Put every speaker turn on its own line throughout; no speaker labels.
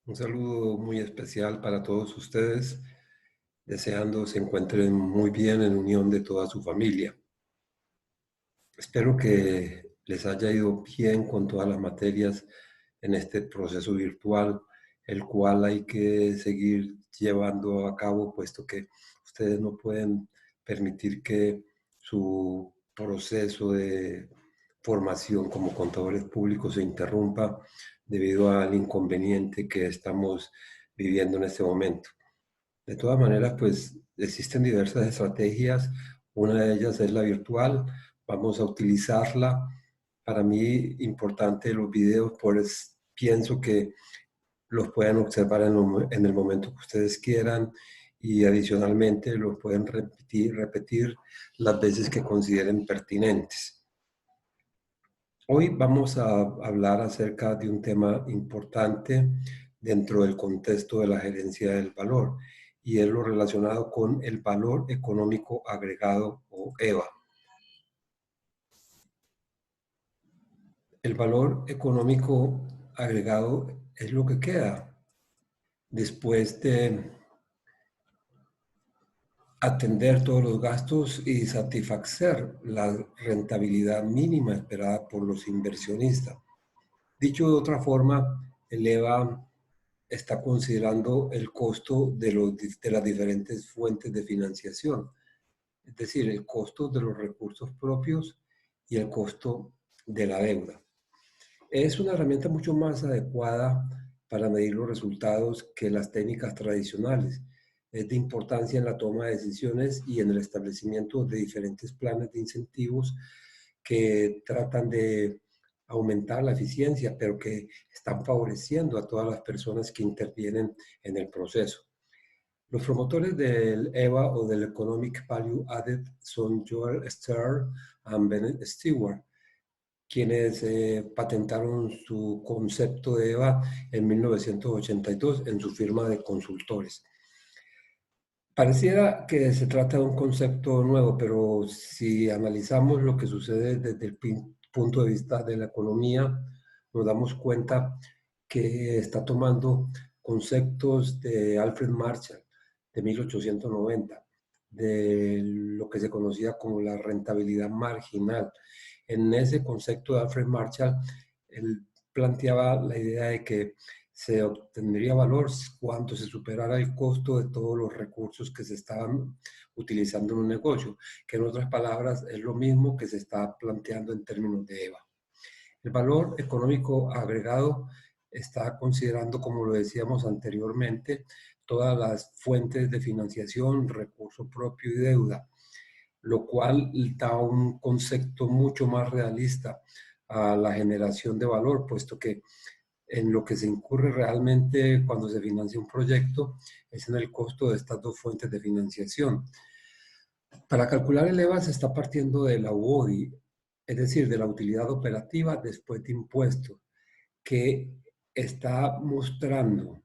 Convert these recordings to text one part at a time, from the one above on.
Un saludo muy especial para todos ustedes, deseando se encuentren muy bien en unión de toda su familia. Espero que les haya ido bien con todas las materias en este proceso virtual, el cual hay que seguir llevando a cabo, puesto que ustedes no pueden permitir que su proceso de formación como contadores públicos se interrumpa debido al inconveniente que estamos viviendo en este momento. De todas maneras, pues existen diversas estrategias. Una de ellas es la virtual. Vamos a utilizarla. Para mí, importante los videos, pues pienso que los pueden observar en el momento que ustedes quieran y adicionalmente los pueden repetir las veces que consideren pertinentes. Hoy vamos a hablar acerca de un tema importante dentro del contexto de la gerencia del valor y es lo relacionado con el valor económico agregado o EVA. El valor económico agregado es lo que queda después de atender todos los gastos y satisfacer la rentabilidad mínima esperada por los inversionistas. Dicho de otra forma, el EVA está considerando el costo de las diferentes fuentes de financiación, es decir, el costo de los recursos propios y el costo de la deuda. Es una herramienta mucho más adecuada para medir los resultados que las técnicas tradicionales. Es de importancia en la toma de decisiones y en el establecimiento de diferentes planes de incentivos que tratan de aumentar la eficiencia, pero que están favoreciendo a todas las personas que intervienen en el proceso. Los promotores del EVA o del Economic Value Added son Joel Stern y Bennett Stewart, quienes patentaron su concepto de EVA en 1982 en su firma de consultores. Pareciera que se trata de un concepto nuevo, pero si analizamos lo que sucede desde el punto de vista de la economía, nos damos cuenta que está tomando conceptos de Alfred Marshall de 1890, de lo que se conocía como la rentabilidad marginal. En ese concepto de Alfred Marshall, él planteaba la idea de que se obtendría valor cuando se superara el costo de todos los recursos que se estaban utilizando en un negocio, que en otras palabras es lo mismo que se está planteando en términos de EVA. El valor económico agregado está considerando, como lo decíamos anteriormente, todas las fuentes de financiación, recurso propio y deuda, lo cual da un concepto mucho más realista a la generación de valor, puesto que en lo que se incurre realmente cuando se financia un proyecto es en el costo de estas dos fuentes de financiación. Para calcular el EVA se está partiendo de la UODI, es decir, de la utilidad operativa después de impuestos, que está mostrando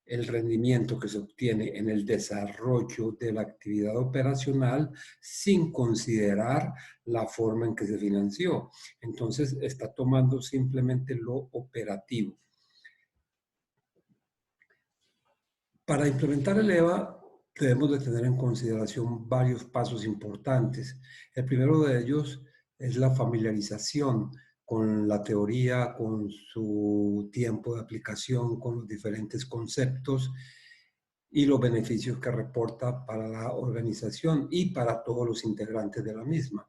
el rendimiento que se obtiene en el desarrollo de la actividad operacional sin considerar la forma en que se financió. Entonces está tomando simplemente lo operativo. Para implementar el EVA debemos de tener en consideración varios pasos importantes. El primero de ellos es la familiarización con la teoría, con su tiempo de aplicación, con los diferentes conceptos y los beneficios que reporta para la organización y para todos los integrantes de la misma.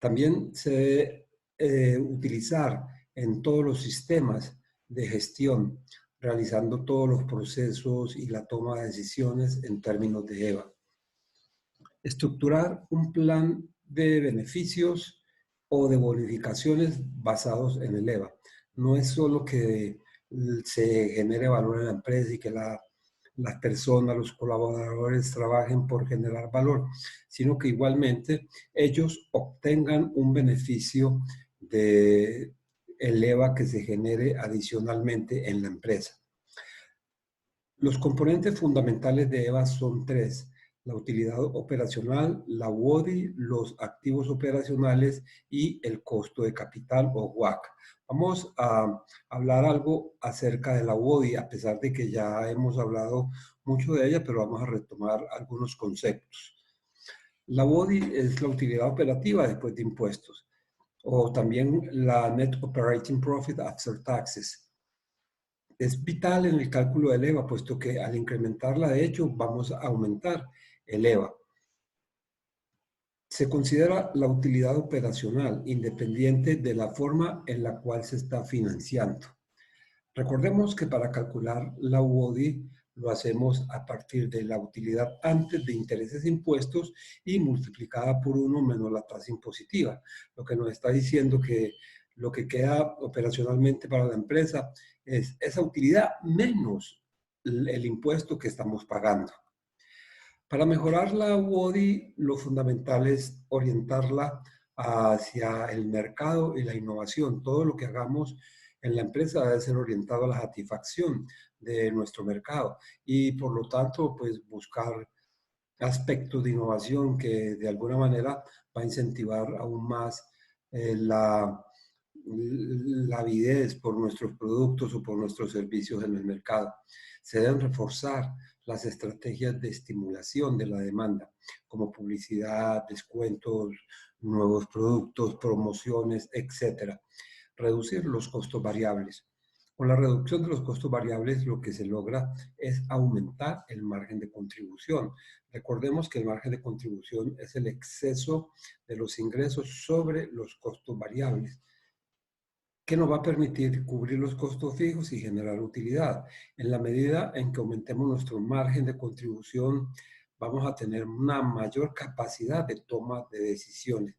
También se debe utilizar en todos los sistemas de gestión, realizando todos los procesos y la toma de decisiones en términos de EVA. Estructurar un plan de beneficios o de bonificaciones basados en el EVA. No es solo que se genere valor en la empresa y que las personas, los colaboradores trabajen por generar valor, sino que igualmente ellos obtengan un beneficio de el EVA que se genere adicionalmente en la empresa. Los componentes fundamentales de EVA son tres: la utilidad operacional, la UODI, los activos operacionales y el costo de capital o WACC. Vamos a hablar algo acerca de la UODI, a pesar de que ya hemos hablado mucho de ella, pero vamos a retomar algunos conceptos. La UODI es la utilidad operativa después de impuestos, o también la Net Operating Profit After Taxes. Es vital en el cálculo del EVA, puesto que al incrementarla, de hecho, vamos a aumentar el EVA. Se considera la utilidad operacional independiente de la forma en la cual se está financiando. Recordemos que para calcular la UODI lo hacemos a partir de la utilidad antes de intereses e impuestos y multiplicada por 1 menos la tasa impositiva, lo que nos está diciendo que lo que queda operacionalmente para la empresa es esa utilidad menos el impuesto que estamos pagando. Para mejorar la UODI, lo fundamental es orientarla hacia el mercado y la innovación. Todo lo que hagamos en la empresa debe ser orientado a la satisfacción de nuestro mercado y por lo tanto, pues buscar aspectos de innovación que de alguna manera va a incentivar aún más la avidez por nuestros productos o por nuestros servicios en el mercado. Se deben reforzar las estrategias de estimulación de la demanda, como publicidad, descuentos, nuevos productos, promociones, etcétera. Reducir los costos variables. Con la reducción de los costos variables, lo que se logra es aumentar el margen de contribución. Recordemos que el margen de contribución es el exceso de los ingresos sobre los costos variables, que nos va a permitir cubrir los costos fijos y generar utilidad. En la medida en que aumentemos nuestro margen de contribución, vamos a tener una mayor capacidad de toma de decisiones.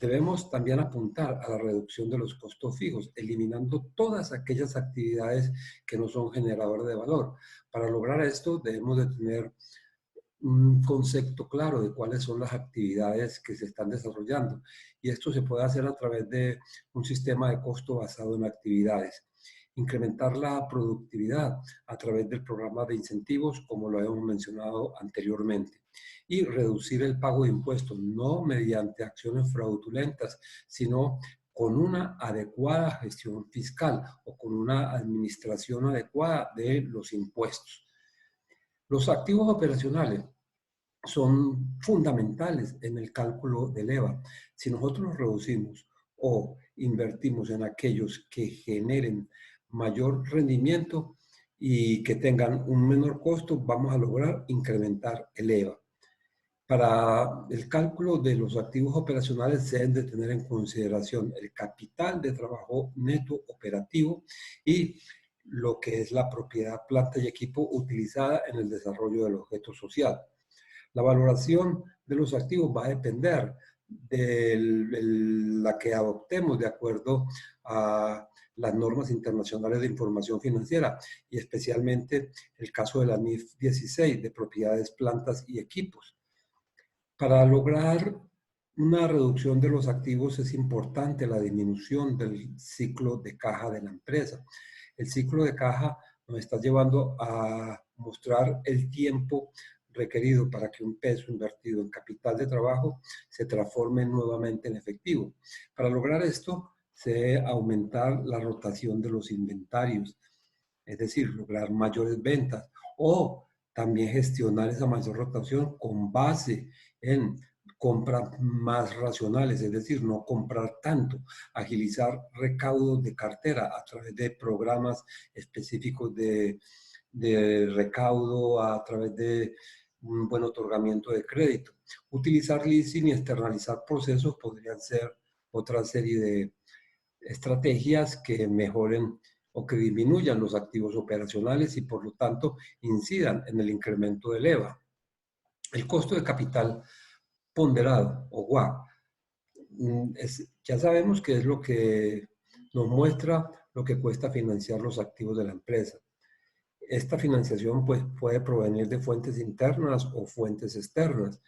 Debemos también apuntar a la reducción de los costos fijos, eliminando todas aquellas actividades que no son generadoras de valor. Para lograr esto, debemos de tener un concepto claro de cuáles son las actividades que se están desarrollando. Y esto se puede hacer a través de un sistema de costo basado en actividades. Incrementar la productividad a través del programa de incentivos, como lo hemos mencionado anteriormente. Y reducir el pago de impuestos, no mediante acciones fraudulentas, sino con una adecuada gestión fiscal o con una administración adecuada de los impuestos. Los activos operacionales son fundamentales en el cálculo del EVA. Si nosotros los reducimos o invertimos en aquellos que generen mayor rendimiento y que tengan un menor costo, vamos a lograr incrementar el EVA. Para el cálculo de los activos operacionales se deben de tener en consideración el capital de trabajo neto operativo y lo que es la propiedad, planta y equipo utilizada en el desarrollo del objeto social. La valoración de los activos va a depender de la que adoptemos de acuerdo a las normas internacionales de información financiera y especialmente el caso de la NIF 16 de propiedades, plantas y equipos. Para lograr una reducción de los activos es importante la disminución del ciclo de caja de la empresa. El ciclo de caja nos está llevando a mostrar el tiempo requerido para que un peso invertido en capital de trabajo se transforme nuevamente en efectivo. Para lograr esto, se debe aumentar la rotación de los inventarios, es decir, lograr mayores ventas o también gestionar esa mayor rotación con base en compras más racionales, es decir, no comprar tanto, agilizar recaudos de cartera a través de programas específicos de recaudo, a través de un buen otorgamiento de crédito. Utilizar leasing y externalizar procesos podrían ser otra serie de estrategias que mejoren o que disminuyan los activos operacionales y por lo tanto incidan en el incremento del EVA. El costo de capital ponderado o WACC, ya sabemos que es lo que nos muestra lo que cuesta financiar los activos de la empresa. Esta financiación pues, puede provenir de fuentes internas o fuentes externas.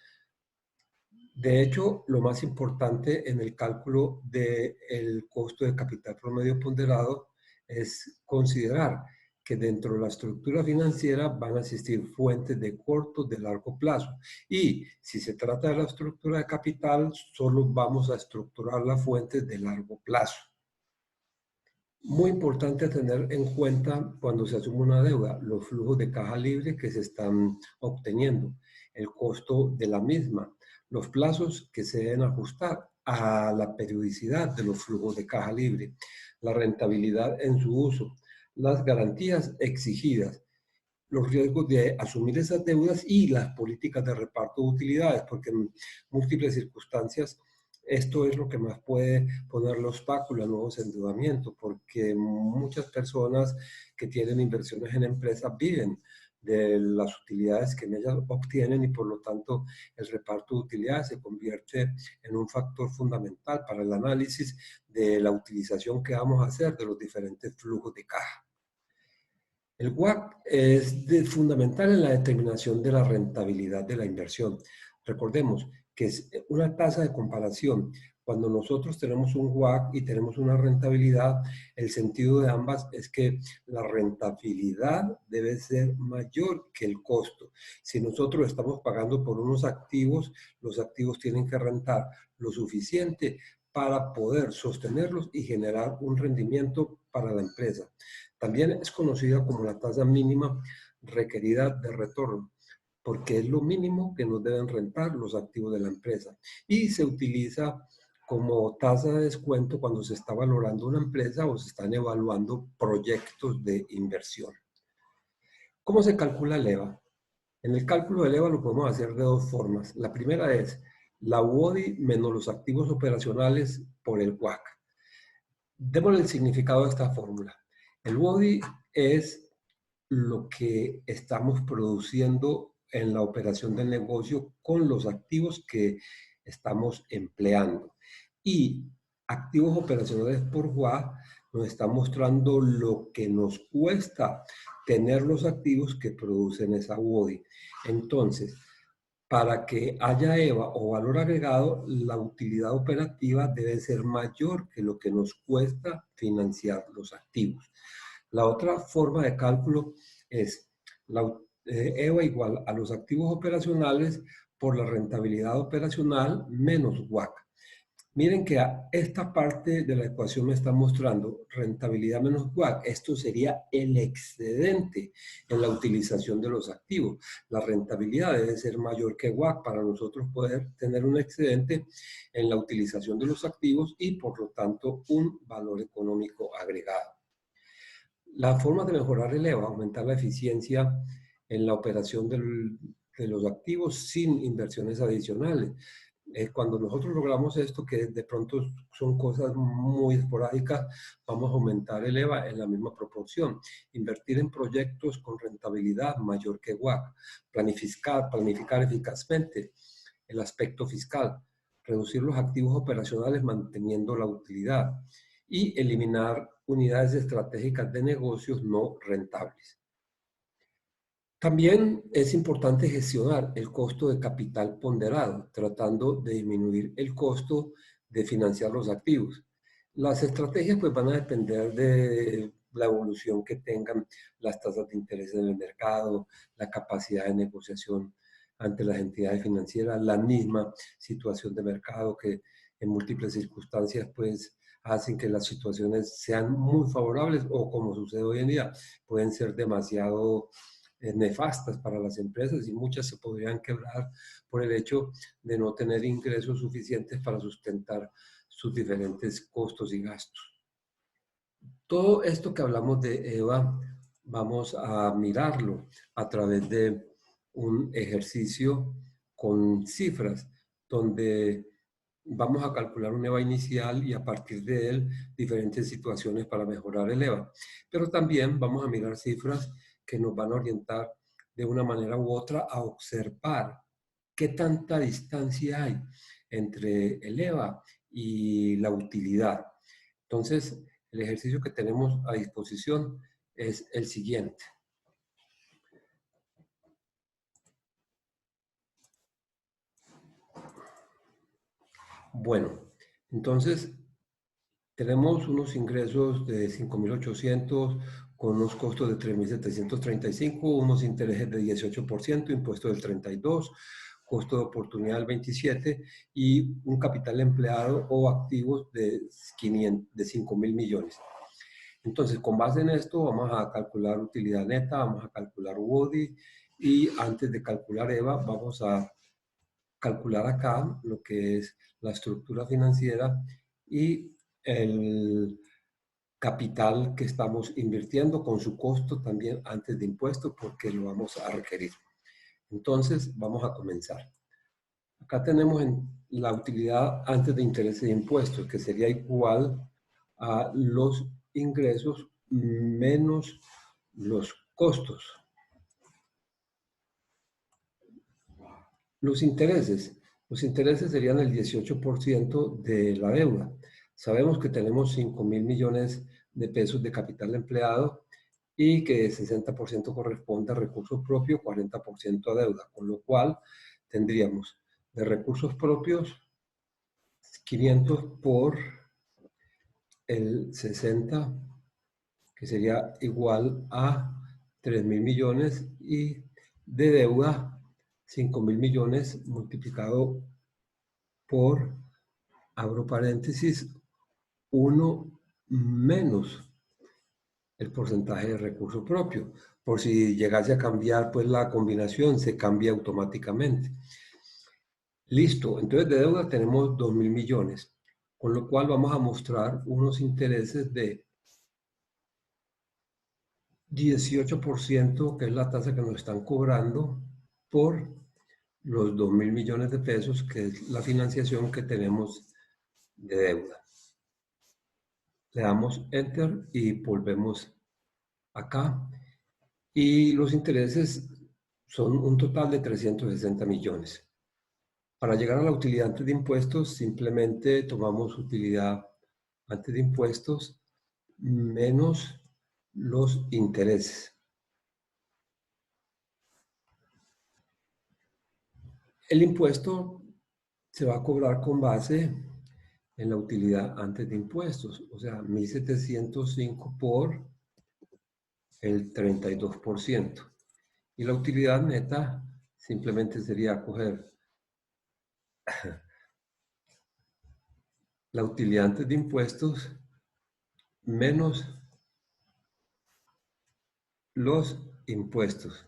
De hecho, lo más importante en el cálculo del costo de capital promedio ponderado es considerar que dentro de la estructura financiera van a existir fuentes de corto, de largo plazo. Y si se trata de la estructura de capital, solo vamos a estructurar las fuentes de largo plazo. Muy importante tener en cuenta cuando se asume una deuda, los flujos de caja libre que se están obteniendo, el costo de la misma, los plazos que se deben ajustar a la periodicidad de los flujos de caja libre, la rentabilidad en su uso, las garantías exigidas, los riesgos de asumir esas deudas y las políticas de reparto de utilidades, porque en múltiples circunstancias esto es lo que más puede ponerle obstáculo a nuevos endeudamientos, porque muchas personas que tienen inversiones en empresas viven de las utilidades que en ellas obtienen y por lo tanto el reparto de utilidades se convierte en un factor fundamental para el análisis de la utilización que vamos a hacer de los diferentes flujos de caja. El WACC es fundamental en la determinación de la rentabilidad de la inversión. Recordemos que es una tasa de comparación. Cuando nosotros tenemos un WACC y tenemos una rentabilidad, el sentido de ambas es que la rentabilidad debe ser mayor que el costo. Si nosotros estamos pagando por unos activos, los activos tienen que rentar lo suficiente para poder sostenerlos y generar un rendimiento para la empresa. También es conocida como la tasa mínima requerida de retorno, porque es lo mínimo que nos deben rentar los activos de la empresa. Y se utiliza como tasa de descuento cuando se está valorando una empresa o se están evaluando proyectos de inversión. ¿Cómo se calcula el EVA? En el cálculo del EVA lo podemos hacer de dos formas. La primera es la UODI menos los activos operacionales por el WACC. Démosle el significado de esta fórmula. El BODI es lo que estamos produciendo en la operación del negocio con los activos que estamos empleando. Y activos operacionales por WA nos está mostrando lo que nos cuesta tener los activos que producen esa BODI. Entonces, para que haya EVA o valor agregado, la utilidad operativa debe ser mayor que lo que nos cuesta financiar los activos. La otra forma de cálculo es la EVA igual a los activos operacionales por la rentabilidad operacional menos WACC. Miren que esta parte de la ecuación me está mostrando rentabilidad menos WACC. Esto sería el excedente en la utilización de los activos. La rentabilidad debe ser mayor que WACC para nosotros poder tener un excedente en la utilización de los activos y por lo tanto un valor económico agregado. La forma de mejorar el EVA, aumentar la eficiencia en la operación de los activos sin inversiones adicionales. Cuando nosotros logramos esto, que de pronto son cosas muy esporádicas, vamos a aumentar el EVA en la misma proporción. Invertir en proyectos con rentabilidad mayor que WACC. Planificar eficazmente el aspecto fiscal. Reducir los activos operacionales manteniendo la utilidad. Y eliminar unidades estratégicas de negocios no rentables. También es importante gestionar el costo de capital ponderado, tratando de disminuir el costo de financiar los activos. Las estrategias pues van a depender de la evolución que tengan las tasas de interés en el mercado, la capacidad de negociación ante las entidades financieras, la misma situación de mercado que en múltiples circunstancias pues hacen que las situaciones sean muy favorables o como sucede hoy en día, pueden ser demasiado nefastas para las empresas y muchas se podrían quebrar por el hecho de no tener ingresos suficientes para sustentar sus diferentes costos y gastos. Todo esto que hablamos de EVA, vamos a mirarlo a través de un ejercicio con cifras, donde vamos a calcular un EVA inicial y a partir de él diferentes situaciones para mejorar el EVA. Pero también vamos a mirar cifras que nos van a orientar de una manera u otra a observar qué tanta distancia hay entre el EVA y la utilidad. Entonces, el ejercicio que tenemos a disposición es el siguiente. Bueno, entonces tenemos unos ingresos de 5.800 con unos costos de 3.735, unos intereses de 18%, impuesto del 32%, costo de oportunidad del 27% y un capital empleado o activos de 5.000 millones. Entonces, con base en esto, vamos a calcular utilidad neta, vamos a calcular UODI y antes de calcular EVA, vamos a calcular acá lo que es la estructura financiera y el capital que estamos invirtiendo con su costo también antes de impuestos porque lo vamos a requerir. Entonces, vamos a comenzar. Acá tenemos la utilidad antes de intereses e impuestos, que sería igual a los ingresos menos los costos. Los intereses serían el 18% de la deuda. Sabemos que tenemos 5.000 millones de pesos de capital empleado y que el 60% corresponde a recursos propios, 40% a deuda, con lo cual tendríamos de recursos propios 500 por el 60, que sería igual a 3.000 millones, y de deuda 5.000 millones multiplicado por, abro paréntesis, 1 menos el porcentaje de recurso propio. Por si llegase a cambiar, pues la combinación se cambia automáticamente. Listo, entonces de deuda tenemos 2.000 millones, con lo cual vamos a mostrar unos intereses de 18%, que es la tasa que nos están cobrando por los 2.000 millones de pesos, que es la financiación que tenemos de deuda. Le damos Enter y volvemos acá. Y los intereses son un total de 360 millones. Para llegar a la utilidad antes de impuestos, simplemente tomamos utilidad antes de impuestos menos los intereses. El impuesto se va a cobrar con base en la utilidad antes de impuestos, o sea, 1.705 por el 32%. Y la utilidad neta simplemente sería coger la utilidad antes de impuestos menos los impuestos.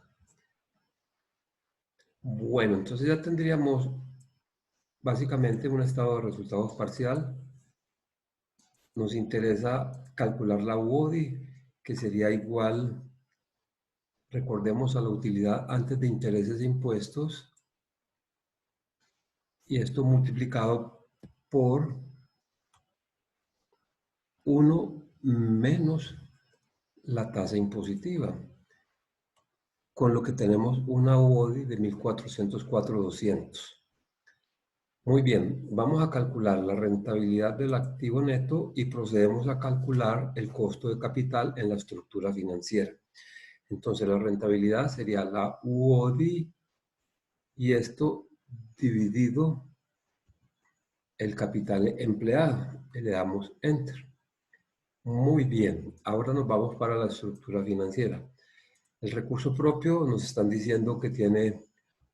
Bueno, entonces ya tendríamos básicamente un estado de resultados parcial. Nos interesa calcular la UODI, que sería igual, recordemos, a la utilidad antes de intereses e impuestos, y esto multiplicado por 1 menos la tasa impositiva, con lo que tenemos una UODI de 1.404.200. Muy bien, vamos a calcular la rentabilidad del activo neto y procedemos a calcular el costo de capital en la estructura financiera. Entonces la rentabilidad sería la UODI y esto dividido el capital empleado. Le damos Enter. Muy bien, ahora nos vamos para la estructura financiera. El recurso propio nos están diciendo que tiene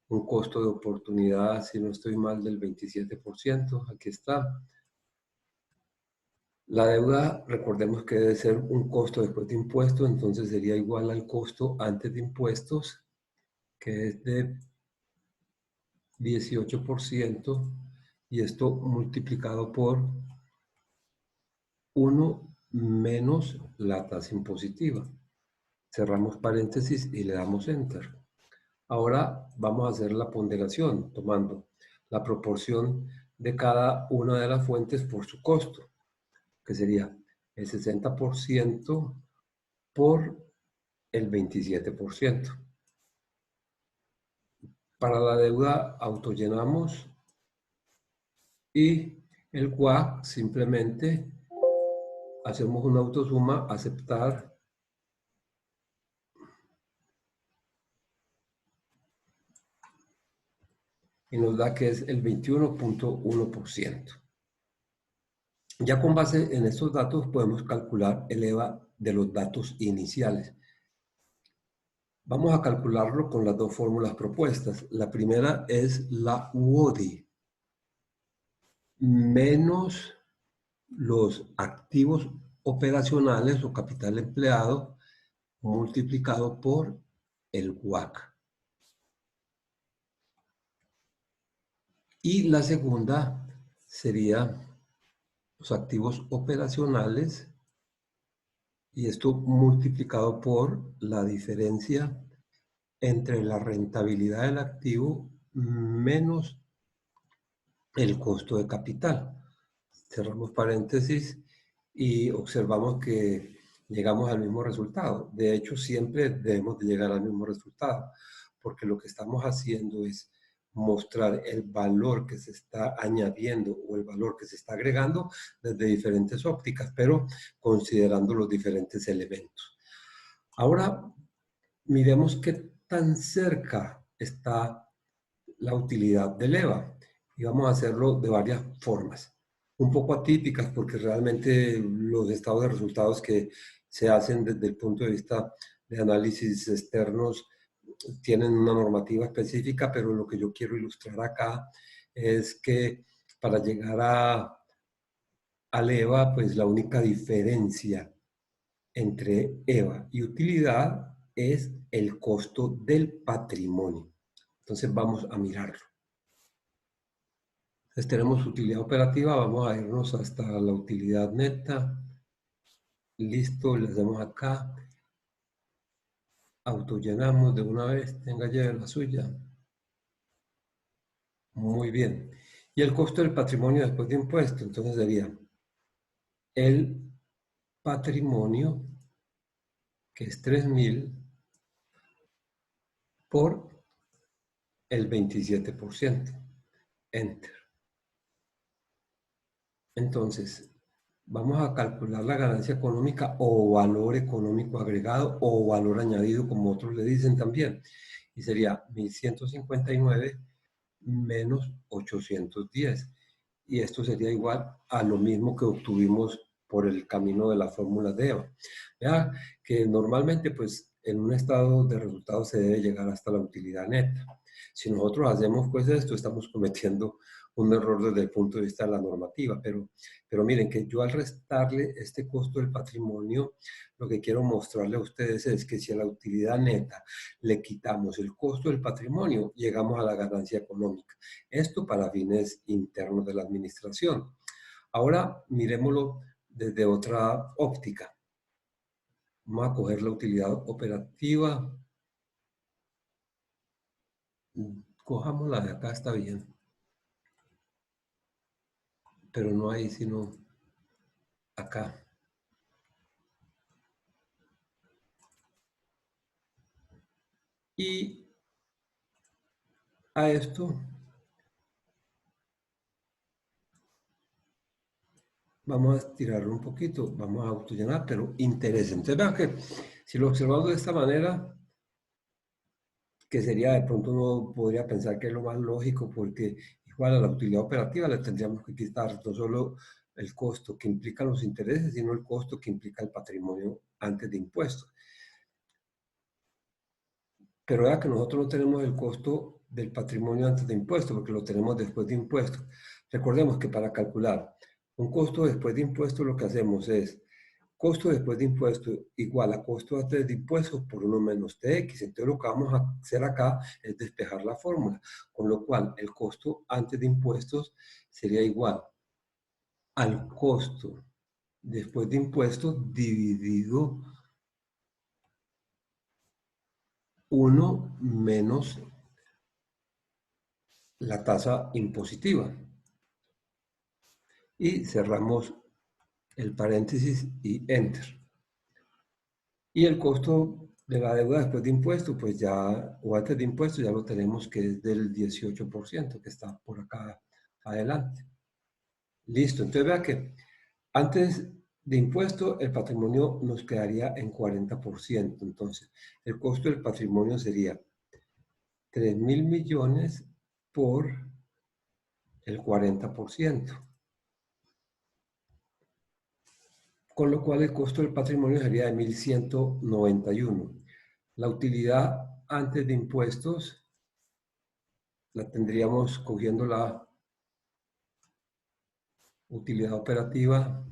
un costo de oportunidad, si no estoy mal, del 27%. Aquí está. La deuda, recordemos que debe ser un costo después de impuestos, entonces sería igual al costo antes de impuestos, que es de 18%, y esto multiplicado por 1 menos la tasa impositiva. Cerramos paréntesis y le damos Enter. Ahora vamos a hacer la ponderación tomando la proporción de cada una de las fuentes por su costo, que sería el 60% por el 27%. Para la deuda autollenamos y el WACC simplemente hacemos una autosuma, aceptar, y nos da que es el 21.1%. Ya con base en estos datos podemos calcular el EVA de los datos iniciales. Vamos a calcularlo con las dos fórmulas propuestas. La primera es la UODI menos los activos operacionales o capital empleado multiplicado por el WACC. Y la segunda sería los activos operacionales y esto multiplicado por la diferencia entre la rentabilidad del activo menos el costo de capital. Cerramos paréntesis y observamos que llegamos al mismo resultado. De hecho, siempre debemos de llegar al mismo resultado, porque lo que estamos haciendo es mostrar el valor que se está añadiendo o el valor que se está agregando desde diferentes ópticas, pero considerando los diferentes elementos. Ahora, miremos qué tan cerca está la utilidad del EVA y vamos a hacerlo de varias formas, un poco atípicas porque realmente los estados de resultados que se hacen desde el punto de vista de análisis externos tienen una normativa específica, pero lo que yo quiero ilustrar acá es que para llegar al EVA, pues la única diferencia entre EVA y utilidad es el costo del patrimonio. Entonces vamos a mirarlo. Entonces tenemos utilidad operativa, vamos a irnos hasta la utilidad neta. Listo, le hacemos acá. Autollenamos de una vez, tenga ya la suya. Muy bien. Y el costo del patrimonio después de impuesto, entonces sería el patrimonio, que es 3.000, por el 27%. Enter. Entonces, vamos a calcular la ganancia económica o valor económico agregado o valor añadido, como otros le dicen también. Y sería 1.159 menos 810. Y esto sería igual a lo mismo que obtuvimos por el camino de la fórmula de EVA. Ya que normalmente, pues, en un estado de resultados se debe llegar hasta la utilidad neta. Si nosotros hacemos pues esto, estamos cometiendo un error desde el punto de vista de la normativa, pero miren que yo al restarle este costo del patrimonio, lo que quiero mostrarle a ustedes es que si a la utilidad neta le quitamos el costo del patrimonio, llegamos a la ganancia económica. Esto para fines internos de la administración. Ahora miremoslo desde otra óptica. Vamos a coger la utilidad operativa. Cojámosla de acá, está bien. Pero no ahí, sino acá. Y a esto vamos a estirarlo un poquito, vamos a autollenar, pero interés. Entonces vean que si lo observamos de esta manera, que sería de pronto uno podría pensar que es lo más lógico, porque igual a la utilidad operativa le tendríamos que quitar no solo el costo que implican los intereses, sino el costo que implica el patrimonio antes de impuestos. Pero vea que nosotros no tenemos el costo del patrimonio antes de impuestos, porque lo tenemos después de impuestos. Recordemos que para calcular un costo después de impuestos, lo que hacemos es costo después de impuestos igual a costo antes de impuestos por 1 menos TX. Entonces lo que vamos a hacer acá es despejar la fórmula, con lo cual el costo antes de impuestos sería igual al costo después de impuestos dividido 1 menos la tasa impositiva. Y cerramos el paréntesis y enter. Y el costo de la deuda después de impuestos, pues ya, o antes de impuestos, ya lo tenemos que es del 18%, que está por acá adelante. Listo, entonces vea que antes de impuesto el patrimonio nos quedaría en 40%. Entonces, el costo del patrimonio sería 3.000 millones por el 40%. Con lo cual el costo del patrimonio sería de 1.191. La utilidad antes de impuestos la tendríamos cogiendo la utilidad operativa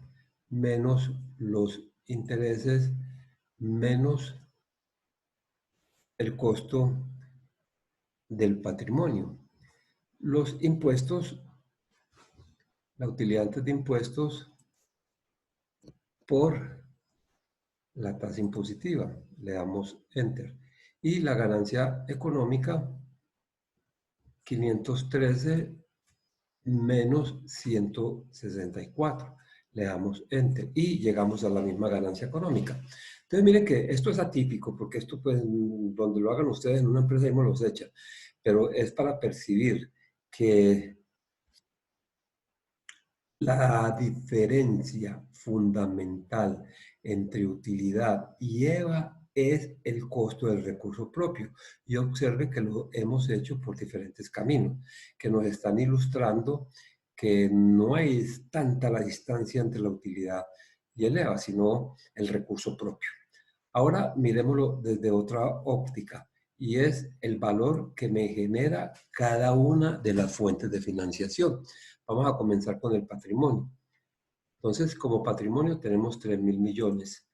menos los intereses menos el costo del patrimonio. Los impuestos, la utilidad antes de impuestos por la tasa impositiva. Le damos Enter. Y la ganancia económica, 513 menos 164. Le damos Enter y llegamos a la misma ganancia económica. Entonces, miren que esto es atípico, porque esto, pues, donde lo hagan ustedes en una empresa, mismo los echa, pero es para percibir que la diferencia fundamental entre utilidad y EVA es el costo del recurso propio. Y observe que lo hemos hecho por diferentes caminos, que nos están ilustrando que no hay tanta la distancia entre la utilidad y el EVA, sino el recurso propio. Ahora miremoslo desde otra óptica, y es el valor que me genera cada una de las fuentes de financiación. Vamos a comenzar con el patrimonio. Entonces, como patrimonio tenemos 3.000 millones.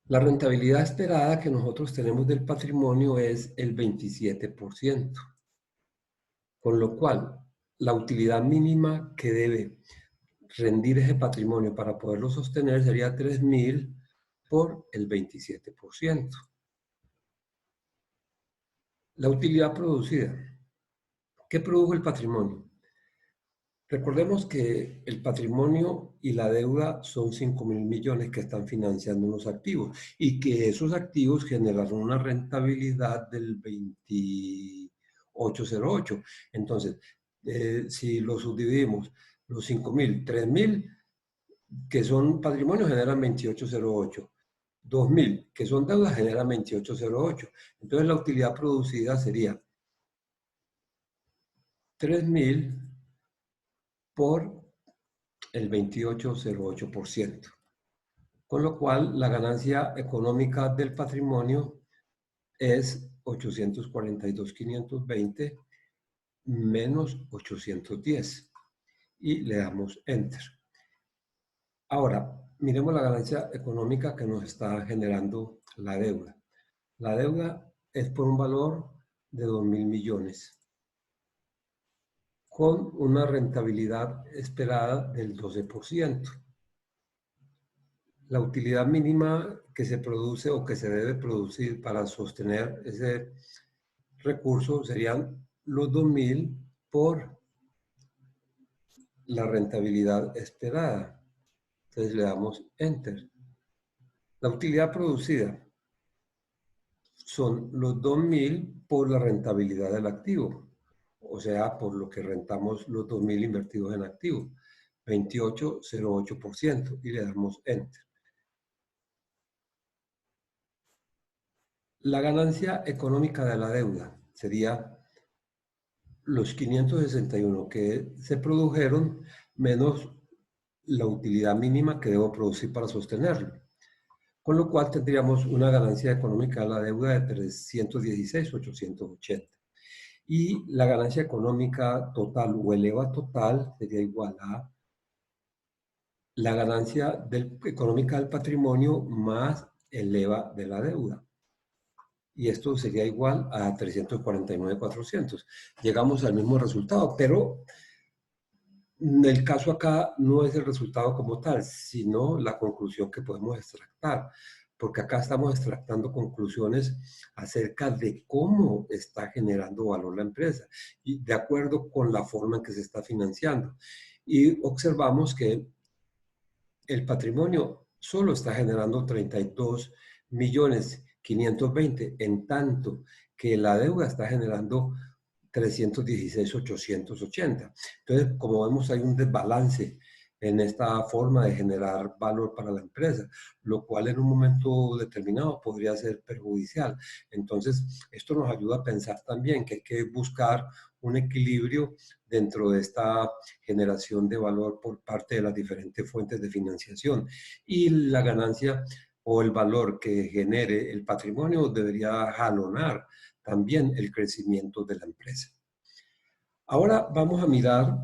La rentabilidad esperada que nosotros tenemos del patrimonio es el 27%, con lo cual la utilidad mínima que debe rendir ese patrimonio para poderlo sostener sería 3.000 por el 27%. La utilidad producida. ¿Qué produjo el patrimonio? Recordemos que el patrimonio y la deuda son 5.000 millones que están financiando unos activos y que esos activos generaron una rentabilidad del 28,08. Entonces, si lo subdividimos, los 5.000, 3.000 que son patrimonio generan 28,08. 2.000 que son deudas generan 28,08. Entonces, la utilidad producida sería 3.000 por el 28,08%. Con lo cual, la ganancia económica del patrimonio es 842,520 menos 810. Y le damos Enter. Ahora, miremos la ganancia económica que nos está generando la deuda. La deuda es por un valor de 2.000 millones, con una rentabilidad esperada del 12%. La utilidad mínima que se produce o que se debe producir para sostener ese recurso serían los 2.000 por la rentabilidad esperada. Entonces le damos Enter. La utilidad producida son los 2.000 por la rentabilidad del activo, o sea, por lo que rentamos los 2.000 invertidos en activo, 28,08%, y le damos Enter. La ganancia económica de la deuda sería los 561 que se produjeron menos la utilidad mínima que debo producir para sostenerlo. Con lo cual tendríamos una ganancia económica de la deuda de 316,880. Y la ganancia económica total o el EVA total sería igual a la ganancia económica del patrimonio más el EVA de la deuda. Y esto sería igual a 349,400. Llegamos al mismo resultado, pero el caso acá no es el resultado como tal, sino la conclusión que podemos extractar, porque acá estamos extractando conclusiones acerca de cómo está generando valor la empresa y de acuerdo con la forma en que se está financiando. Y observamos que el patrimonio solo está generando 32.520.000, en tanto que la deuda está generando 316,880. Entonces, como vemos, hay un desbalance en esta forma de generar valor para la empresa, lo cual en un momento determinado podría ser perjudicial. Entonces, esto nos ayuda a pensar también que hay que buscar un equilibrio dentro de esta generación de valor por parte de las diferentes fuentes de financiación. Y la ganancia o el valor que genere el patrimonio debería jalonar también el crecimiento de la empresa. Ahora vamos a mirar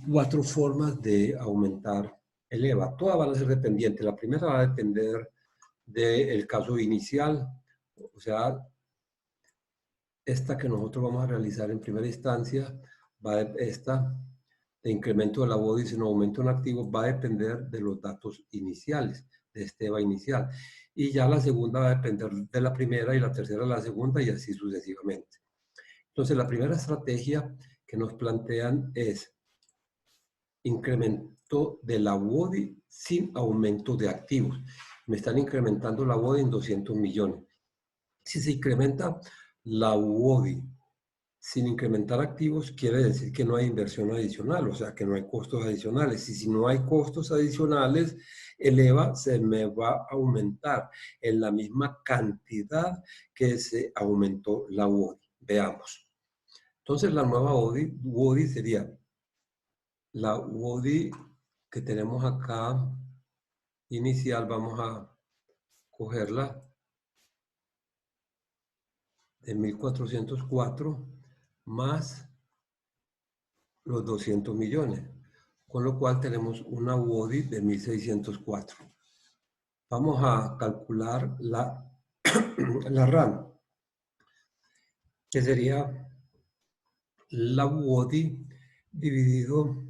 4 formas de aumentar eleva. Todas van a ser dependientes. La primera va a depender del caso inicial, o sea, esta que nosotros vamos a realizar en primera instancia, esta de incremento de la BODI sin aumento en activos va a depender de los datos iniciales, de este EVA inicial. Y ya la segunda va a depender de la primera y la tercera de la segunda y así sucesivamente. Entonces, la primera estrategia que nos plantean es incremento de la BODI sin aumento de activos. Me están incrementando la BODI en 200 millones. Si se incrementa la BODI sin incrementar activos, quiere decir que no hay inversión adicional, o sea, que no hay costos adicionales. Y si no hay costos adicionales, el EVA se me va a aumentar en la misma cantidad que se aumentó la BODI. Veamos. Entonces, la nueva BODI sería la BODI que tenemos acá inicial. Vamos a cogerla de 1404 más los 200 millones, con lo cual tenemos una BODI de 1604. Vamos a calcular la RAM, que sería la BODI dividido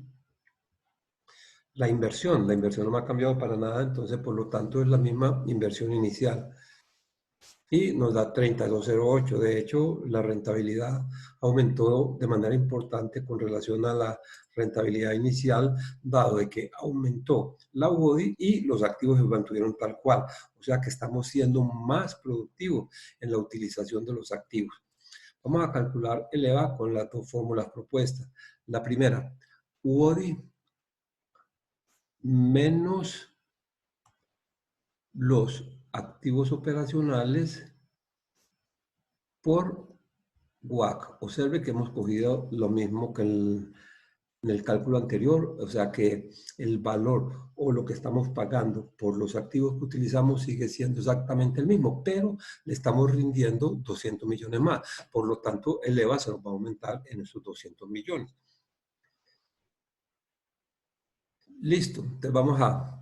la inversión. La inversión no me ha cambiado para nada, entonces por lo tanto es la misma inversión inicial. Y nos da 3208. De hecho, la rentabilidad aumentó de manera importante con relación a la rentabilidad inicial, dado de que aumentó la BODI y los activos se mantuvieron tal cual. O sea que estamos siendo más productivos en la utilización de los activos. Vamos a calcular el EVA con las dos fórmulas propuestas. La primera, BODI menos los activos operacionales por WACC. Observe que hemos cogido lo mismo que en el cálculo anterior, o sea que el valor o lo que estamos pagando por los activos que utilizamos sigue siendo exactamente el mismo, pero le estamos rindiendo 200 millones más. Por lo tanto, el EVA se nos va a aumentar en esos 200 millones. Listo, entonces vamos a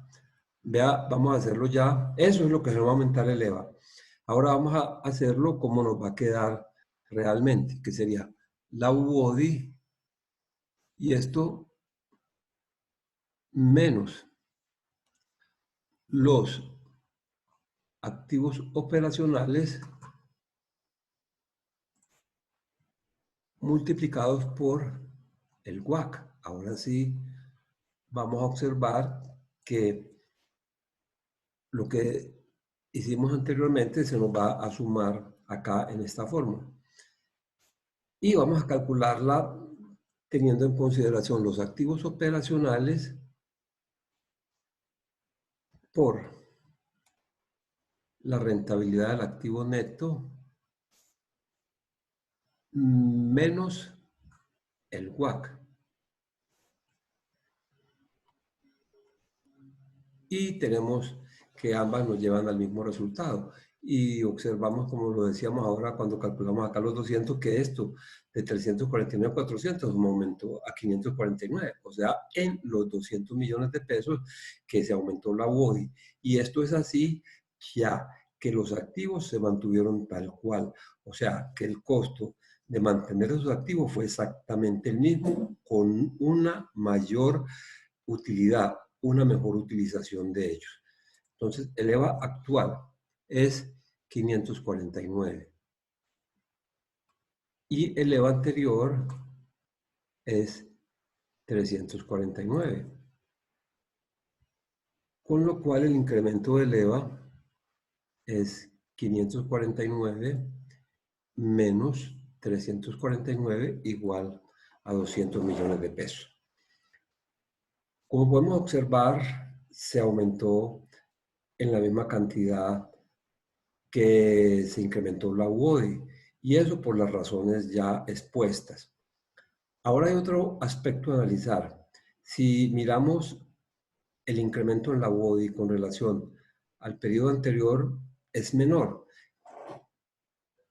hacerlo ya. Eso es lo que se va a aumentar el EVA. Ahora vamos a hacerlo como nos va a quedar realmente, que sería la UODI y esto menos los activos operacionales multiplicados por el WACC. Ahora sí vamos a observar que lo que hicimos anteriormente se nos va a sumar acá en esta forma. Y vamos a calcularla teniendo en consideración los activos operacionales por la rentabilidad del activo neto menos el WACC. Y tenemos que ambas nos llevan al mismo resultado. Y observamos, como lo decíamos ahora cuando calculamos acá los 200, que esto de 349 a 400 aumentó a 549, o sea, en los 200 millones de pesos que se aumentó la BODI. Y esto es así ya que los activos se mantuvieron tal cual, o sea, que el costo de mantener esos activos fue exactamente el mismo, con una mayor utilidad, una mejor utilización de ellos. Entonces, el EVA actual es 549 y el EVA anterior es 349, con lo cual el incremento del EVA es 549 menos 349 igual a 200 millones de pesos. Como podemos observar, se aumentó en la misma cantidad que se incrementó la UODI, y eso por las razones ya expuestas. Ahora hay otro aspecto a analizar. Si miramos el incremento en la UODI con relación al periodo anterior, es menor.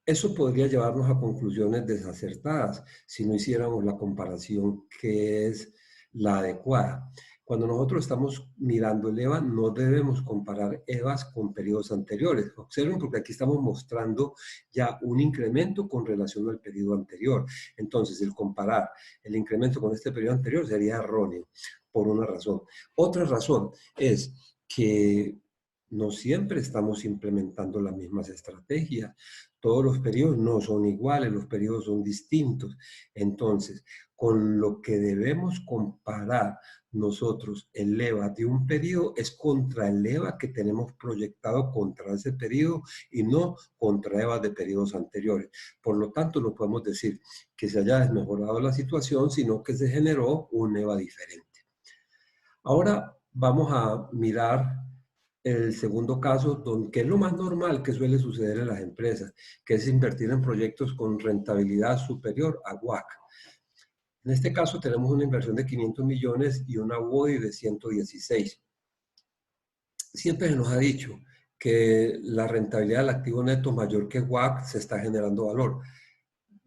Eso podría llevarnos a conclusiones desacertadas si no hiciéramos la comparación que es la adecuada. Cuando nosotros estamos mirando el EVA, no debemos comparar EVAs con periodos anteriores. Observen, porque aquí estamos mostrando ya un incremento con relación al periodo anterior. Entonces, el comparar el incremento con este periodo anterior sería erróneo por una razón. Otra razón es que no siempre estamos implementando las mismas estrategias. Todos los periodos no son iguales, los periodos son distintos. Entonces, con lo que debemos comparar nosotros el EVA de un periodo es contra el EVA que tenemos proyectado contra ese periodo y no contra EVA de periodos anteriores. Por lo tanto, no podemos decir que se haya desmejorado la situación, sino que se generó un EVA diferente. Ahora vamos a mirar el segundo caso, que es lo más normal que suele suceder en las empresas, que es invertir en proyectos con rentabilidad superior a WACC. En este caso tenemos una inversión de 500 millones y una WODI de 116. Siempre se nos ha dicho que la rentabilidad del activo neto mayor que WACC se está generando valor.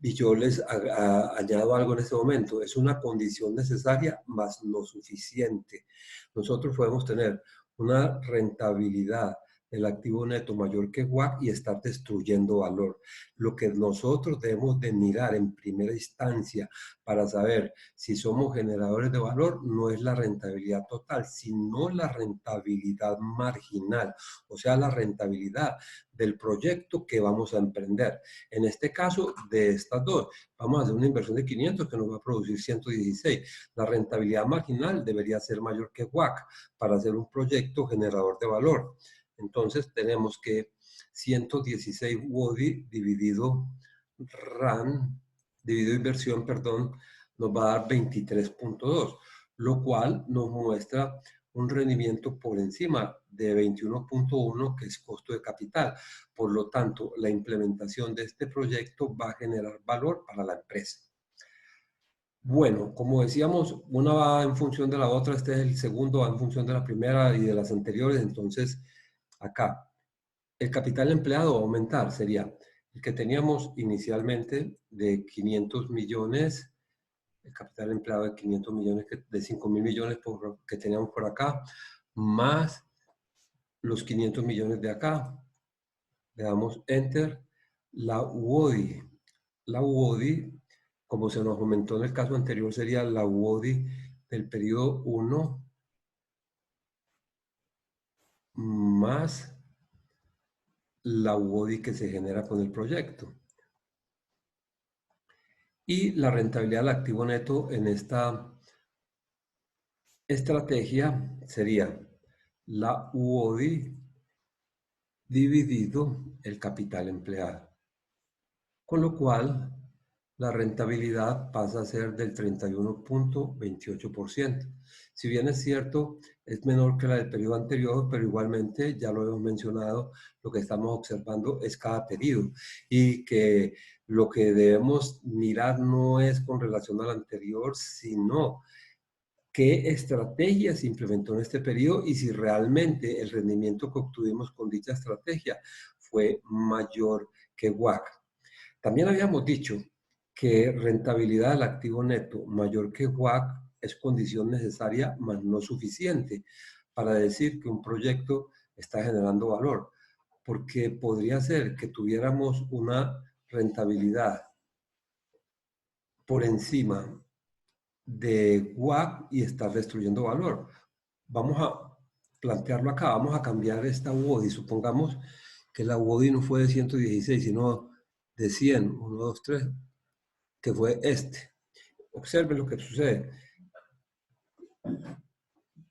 Y yo les añado algo en este momento, es una condición necesaria, más no suficiente. Nosotros podemos tener una rentabilidad del activo neto mayor que WACC y estar destruyendo valor. Lo que nosotros debemos de mirar en primera instancia para saber si somos generadores de valor no es la rentabilidad total, sino la rentabilidad marginal, o sea, la rentabilidad del proyecto que vamos a emprender. En este caso, de estas dos, vamos a hacer una inversión de 500 que nos va a producir 116. La rentabilidad marginal debería ser mayor que WACC para hacer un proyecto generador de valor. Entonces, tenemos que 116 WODI dividido RAN, dividido inversión, perdón, nos va a dar 23.2, lo cual nos muestra un rendimiento por encima de 21.1, que es costo de capital. Por lo tanto, la implementación de este proyecto va a generar valor para la empresa. Bueno, como decíamos, una va en función de la otra, este es el segundo, va en función de la primera y de las anteriores. Entonces, acá, el capital empleado va a aumentar, sería el que teníamos inicialmente de 500 millones, el capital empleado de 500 millones, de 5.000 millones que teníamos por acá, más los 500 millones de acá. Le damos Enter. La WODI. La WODI, como se nos aumentó en el caso anterior, sería la WODI del periodo 1 más la WODI que se genera con el proyecto. Y la rentabilidad del activo neto en esta estrategia sería la WODI dividido el capital empleado. Con lo cual, la rentabilidad pasa a ser del 31.28%. Si bien es cierto, es menor que la del periodo anterior, pero igualmente, ya lo hemos mencionado, lo que estamos observando es cada periodo y que lo que debemos mirar no es con relación al anterior, sino qué estrategia se implementó en este periodo y si realmente el rendimiento que obtuvimos con dicha estrategia fue mayor que WACC. También habíamos dicho que rentabilidad del activo neto mayor que WACC es condición necesaria, mas no suficiente, para decir que un proyecto está generando valor, porque podría ser que tuviéramos una rentabilidad por encima de WACC y estar destruyendo valor. Vamos a plantearlo acá, vamos a cambiar esta WODI. Supongamos que la WODI no fue de 116, sino de 100, 1, 2, 3, que fue este. Observen lo que sucede.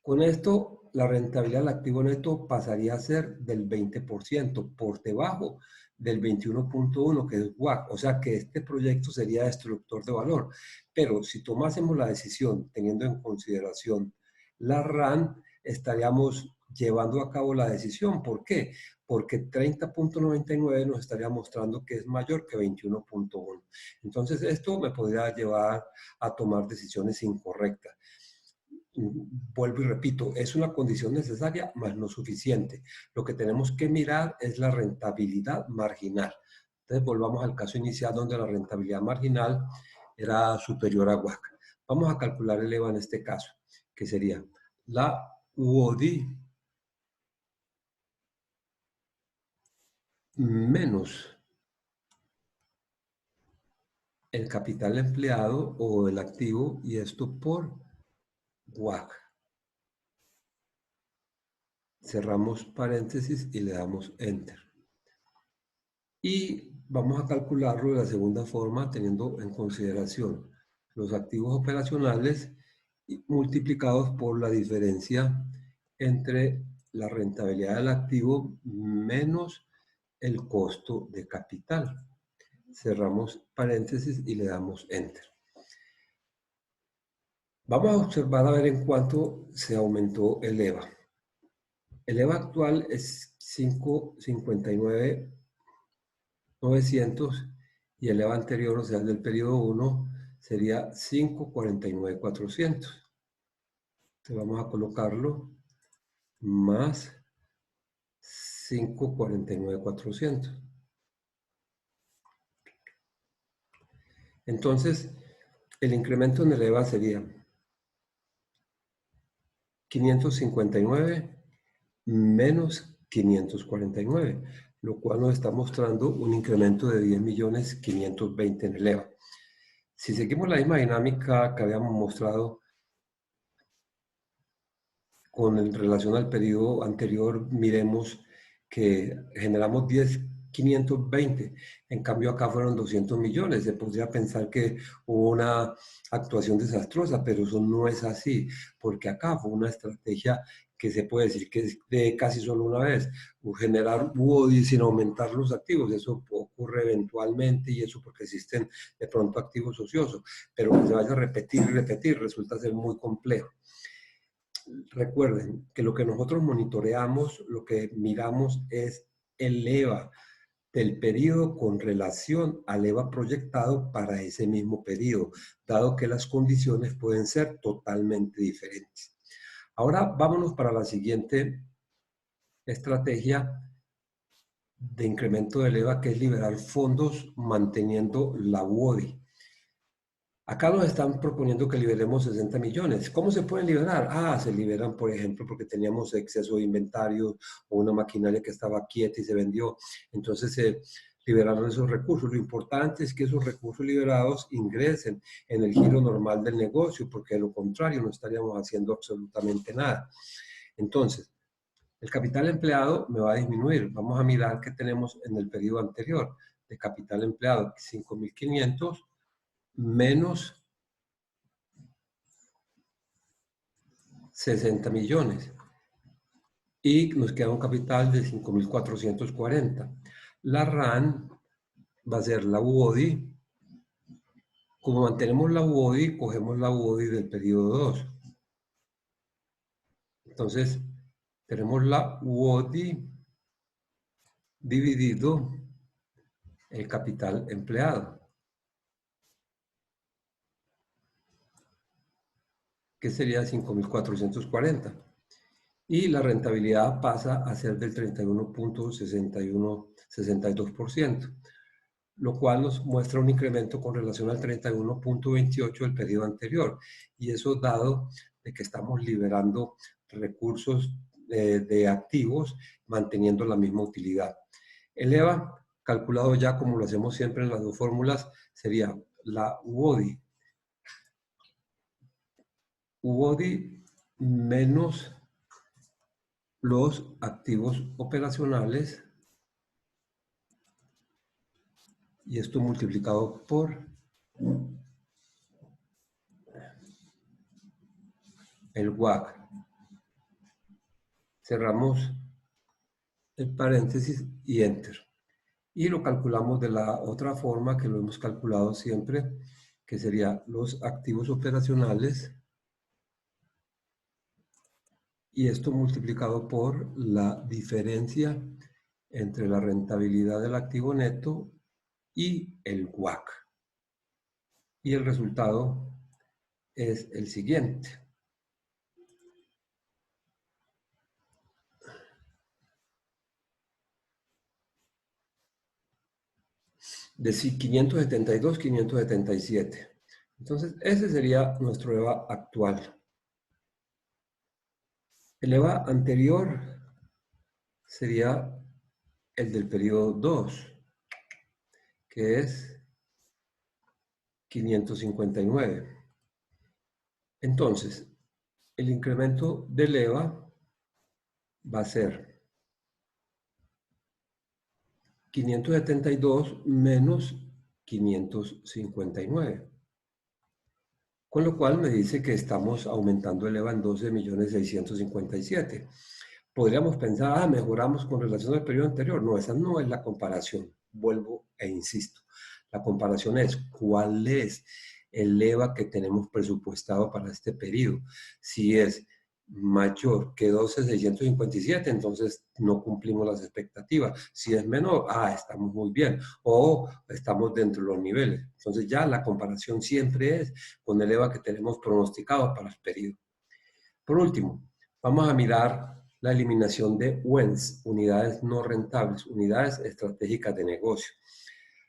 Con esto, la rentabilidad del activo neto pasaría a ser del 20%, por debajo del 21.1, que es WACC. O sea que este proyecto sería destructor de valor. Pero si tomásemos la decisión teniendo en consideración la RAN, estaríamos llevando a cabo la decisión. ¿Por qué? Porque 30.99 nos estaría mostrando que es mayor que 21.1. Entonces, esto me podría llevar a tomar decisiones incorrectas. Vuelvo y repito, es una condición necesaria, mas no suficiente. Lo que tenemos que mirar es la rentabilidad marginal. Entonces, volvamos al caso inicial donde la rentabilidad marginal era superior a WACC. Vamos a calcular el EVA en este caso, que sería la UODI menos el capital empleado o el activo, y esto por WACC. Cerramos paréntesis y le damos Enter. Y vamos a calcularlo de la segunda forma, teniendo en consideración los activos operacionales multiplicados por la diferencia entre la rentabilidad del activo menos el costo de capital. Cerramos paréntesis y le damos Enter. Vamos a observar a ver en cuánto se aumentó el EVA. El EVA actual es 559.900 y el EVA anterior, o sea, el del periodo 1, sería 549.400. Entonces vamos a colocarlo más 549.400. Entonces, el incremento en el EVA sería 559 menos 549, lo cual nos está mostrando un incremento de 10.520.000 en el EVA. Si seguimos la misma dinámica que habíamos mostrado con relación al periodo anterior, miremos que generamos 10.520. En cambio, acá fueron 200 millones. Se podría pensar que hubo una actuación desastrosa, pero eso no es así, porque acá fue una estrategia que se puede decir que es de casi solo una vez. Generar UODI sin aumentar los activos, eso ocurre eventualmente y eso porque existen de pronto activos ociosos, pero que se vaya a repetir y repetir resulta ser muy complejo. Recuerden que lo que nosotros monitoreamos, lo que miramos es el EVA del periodo con relación al EVA proyectado para ese mismo periodo, dado que las condiciones pueden ser totalmente diferentes. Ahora vámonos para la siguiente estrategia de incremento del EVA, que es liberar fondos manteniendo la UODI. Acá nos están proponiendo que liberemos 60 millones. ¿Cómo se pueden liberar? Se liberan, por ejemplo, porque teníamos exceso de inventario o una maquinaria que estaba quieta y se vendió. Entonces se liberaron esos recursos. Lo importante es que esos recursos liberados ingresen en el giro normal del negocio, porque de lo contrario no estaríamos haciendo absolutamente nada. Entonces, el capital empleado me va a disminuir. Vamos a mirar qué tenemos en el periodo anterior. De capital empleado, 5.500 menos 60 millones. Y nos queda un capital de 5.440. La RAN va a ser la UODI. Como mantenemos la UODI, cogemos la UODI del periodo 2. Entonces, tenemos la UODI dividido el capital empleado, que sería 5.440. Y la rentabilidad pasa a ser del 31.62%, lo cual nos muestra un incremento con relación al 31.28 del periodo anterior. Y eso dado de que estamos liberando recursos de activos manteniendo la misma utilidad. El EVA, calculado ya como lo hacemos siempre en las dos fórmulas, sería la UODI menos los activos operacionales, y esto multiplicado por el WACC. Cerramos el paréntesis y Enter. Y lo calculamos de la otra forma que lo hemos calculado siempre, que sería los activos operacionales, y esto multiplicado por la diferencia entre la rentabilidad del activo neto y el WACC. Y el resultado es el siguiente. De 572, 577. Entonces, ese sería nuestro EVA actual. El EVA anterior sería el del periodo 2, que es 559. Entonces, el incremento del EVA va a ser 572 menos 559. Con lo cual me dice que estamos aumentando el EVA en 12.657.000. Podríamos pensar, mejoramos con relación al periodo anterior. No, esa no es la comparación. Vuelvo e insisto. La comparación es cuál es el EVA que tenemos presupuestado para este periodo. Si es mayor que 12.657, entonces no cumplimos las expectativas. Si es menor, estamos muy bien. O estamos dentro de los niveles. Entonces ya la comparación siempre es con el EVA que tenemos pronosticado para el periodo. Por último, vamos a mirar la eliminación de UENS, unidades no rentables, unidades estratégicas de negocio.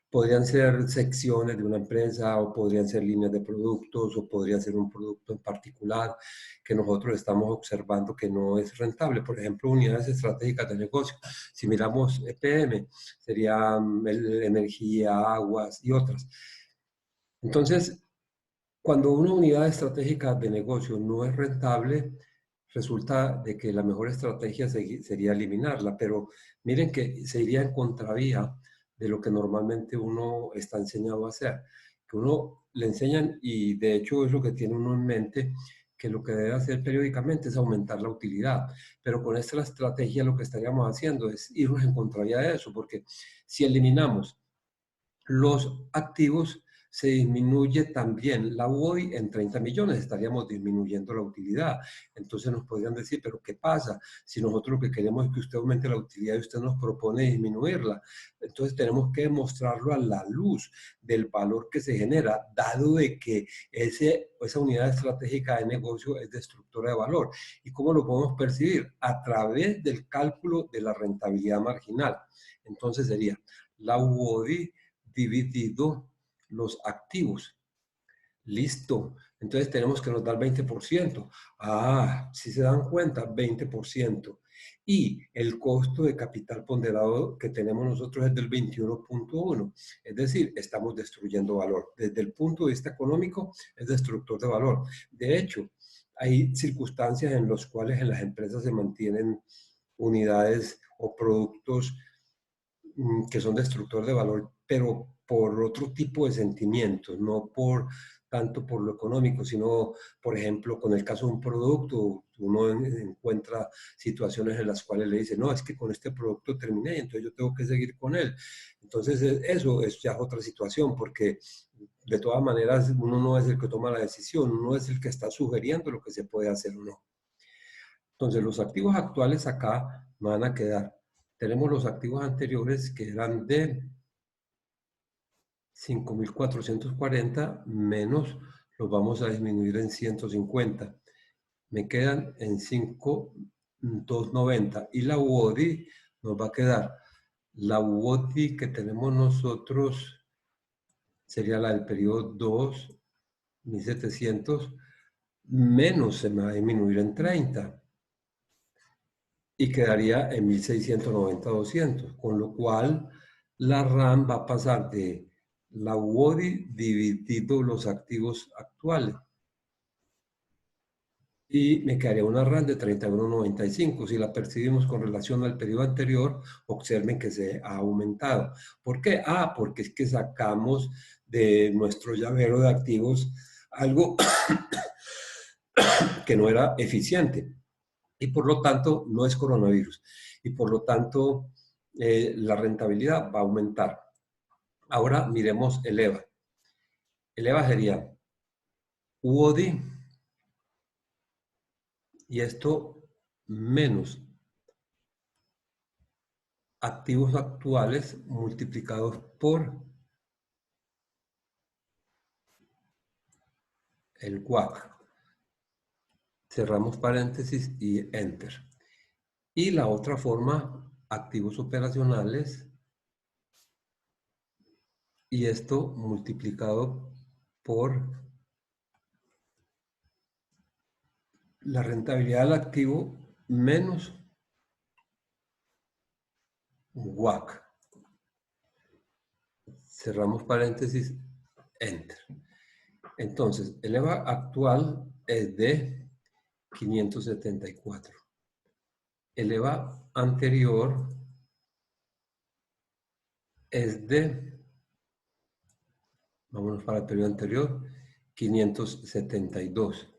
Podrían ser secciones de una empresa o podrían ser líneas de productos o podría ser un producto en particular que nosotros estamos observando que no es rentable. Por ejemplo, unidades estratégicas de negocio. Si miramos EPM, sería energía, aguas y otras. Entonces, cuando una unidad estratégica de negocio no es rentable, resulta de que la mejor estrategia sería eliminarla, pero miren que se iría en contravía de lo que normalmente uno está enseñado a hacer, que uno le enseñan y de hecho es lo que tiene uno en mente, que lo que debe hacer periódicamente es aumentar la utilidad, pero con esta estrategia lo que estaríamos haciendo es irnos en contravía de eso, porque si eliminamos los activos, se disminuye también la UOI en 30 millones, estaríamos disminuyendo la utilidad. Entonces nos podrían decir, pero ¿qué pasa? Si nosotros lo que queremos es que usted aumente la utilidad y usted nos propone disminuirla. Entonces tenemos que demostrarlo a la luz del valor que se genera, dado de que esa unidad estratégica de negocio es destructora de valor. ¿Y cómo lo podemos percibir? A través del cálculo de la rentabilidad marginal. Entonces sería la UOI dividido los activos. Listo. Entonces tenemos que nos da el 20%. Si se dan cuenta, 20%. Y el costo de capital ponderado que tenemos nosotros es del 21.1. Es decir, estamos destruyendo valor. Desde el punto de vista económico, es destructor de valor. De hecho, hay circunstancias en las cuales en las empresas se mantienen unidades o productos que son destructores de valor, pero por otro tipo de sentimientos, no por tanto por lo económico, sino, por ejemplo, con el caso de un producto, uno encuentra situaciones en las cuales le dice, no, es que con este producto terminé, entonces yo tengo que seguir con él. Entonces, eso es ya otra situación, porque de todas maneras uno no es el que toma la decisión, uno es el que está sugiriendo lo que se puede hacer o no. Entonces, los activos actuales acá van a quedar. Tenemos los activos anteriores que eran de 5.440 menos, los vamos a disminuir en 150. Me quedan en 5.290 y la UODI nos va a quedar. La UODI que tenemos nosotros sería la del periodo 2, 1.700, menos se me va a disminuir en 30 y quedaría en 1.690-200, con lo cual la RAM va a pasar de la UODI dividido los activos actuales. Y me quedaría una RAM de 31.95. Si la percibimos con relación al periodo anterior, observen que se ha aumentado. ¿Por qué? Porque es que sacamos de nuestro llavero de activos algo que no era eficiente y por lo tanto no es coronavirus y por lo tanto la rentabilidad va a aumentar. Ahora miremos el EVA. El EVA sería UODI y esto menos activos actuales multiplicados por el WACC. Cerramos paréntesis y enter. Y la otra forma, activos operacionales y esto multiplicado por la rentabilidad del activo menos WAC. Cerramos paréntesis, enter. Entonces, el EVA actual es de 574. El EVA anterior es de, vámonos para el periodo anterior, 572.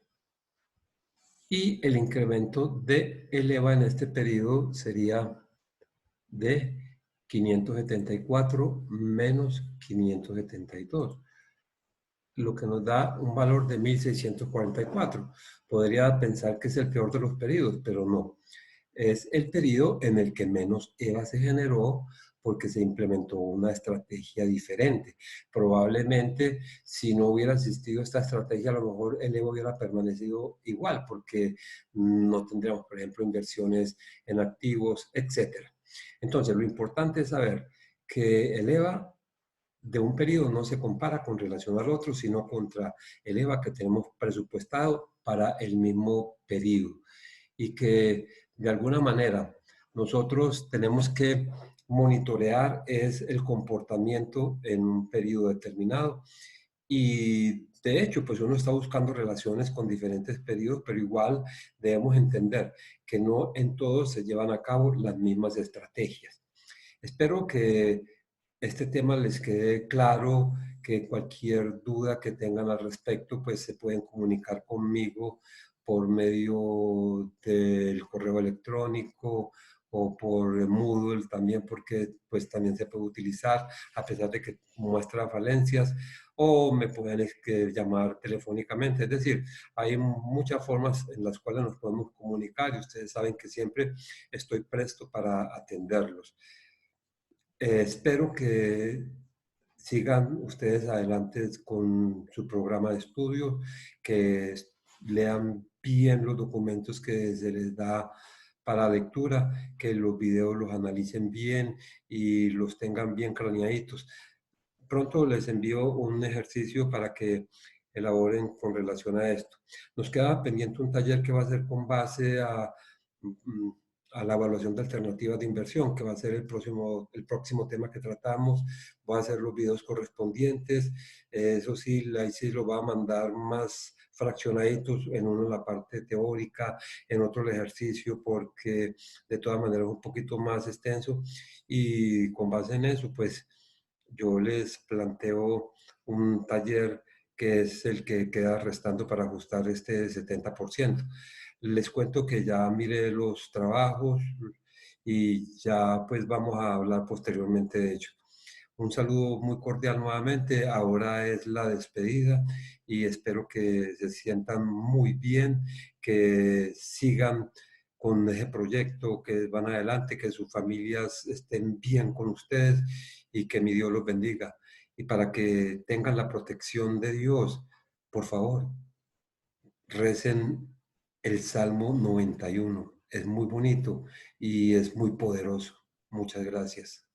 Y el incremento de el EVA en este periodo sería de 574 menos 572, lo que nos da un valor de 1644. Podría pensar que es el peor de los periodos, pero no. Es el periodo en el que menos EVA se generó porque se implementó una estrategia diferente. Probablemente si no hubiera existido esta estrategia, a lo mejor el EVA hubiera permanecido igual porque no tendríamos, por ejemplo, inversiones en activos, etcétera. Entonces, lo importante es saber que el EVA de un periodo no se compara con relación al otro, sino contra el EVA que tenemos presupuestado para el mismo periodo. Y que de alguna manera nosotros tenemos que monitorear es el comportamiento en un periodo determinado. Y de hecho, pues uno está buscando relaciones con diferentes periodos, pero igual debemos entender que no en todos se llevan a cabo las mismas estrategias. Espero que este tema les quede claro, que cualquier duda que tengan al respecto, pues se pueden comunicar conmigo por medio del correo electrónico o por Moodle también, porque pues también se puede utilizar, a pesar de que muestra falencias, o me pueden llamar telefónicamente. Es decir, hay muchas formas en las cuales nos podemos comunicar y ustedes saben que siempre estoy presto para atenderlos. Espero que sigan ustedes adelante con su programa de estudio, que lean bien los documentos que se les da para lectura, que los videos los analicen bien y los tengan bien craneaditos. Pronto les envío un ejercicio para que elaboren con relación a esto. Nos queda pendiente un taller que va a ser con base mm, a la evaluación de alternativas de inversión, que va a ser el próximo tema que tratamos. Voy a hacer los videos correspondientes. Eso sí, ahí sí lo va a mandar más fraccionaditos, en uno la parte teórica, en otro el ejercicio, porque de todas maneras es un poquito más extenso. Y con base en eso, pues yo les planteo un taller que es el que queda restando para ajustar este 70%. Les cuento que ya miré los trabajos y ya pues vamos a hablar posteriormente de ello. Un saludo muy cordial nuevamente. Ahora es la despedida y espero que se sientan muy bien, que sigan con ese proyecto, que van adelante, que sus familias estén bien con ustedes y que mi Dios los bendiga. Y para que tengan la protección de Dios, por favor, recen el Salmo 91. Es muy bonito y es muy poderoso. Muchas gracias.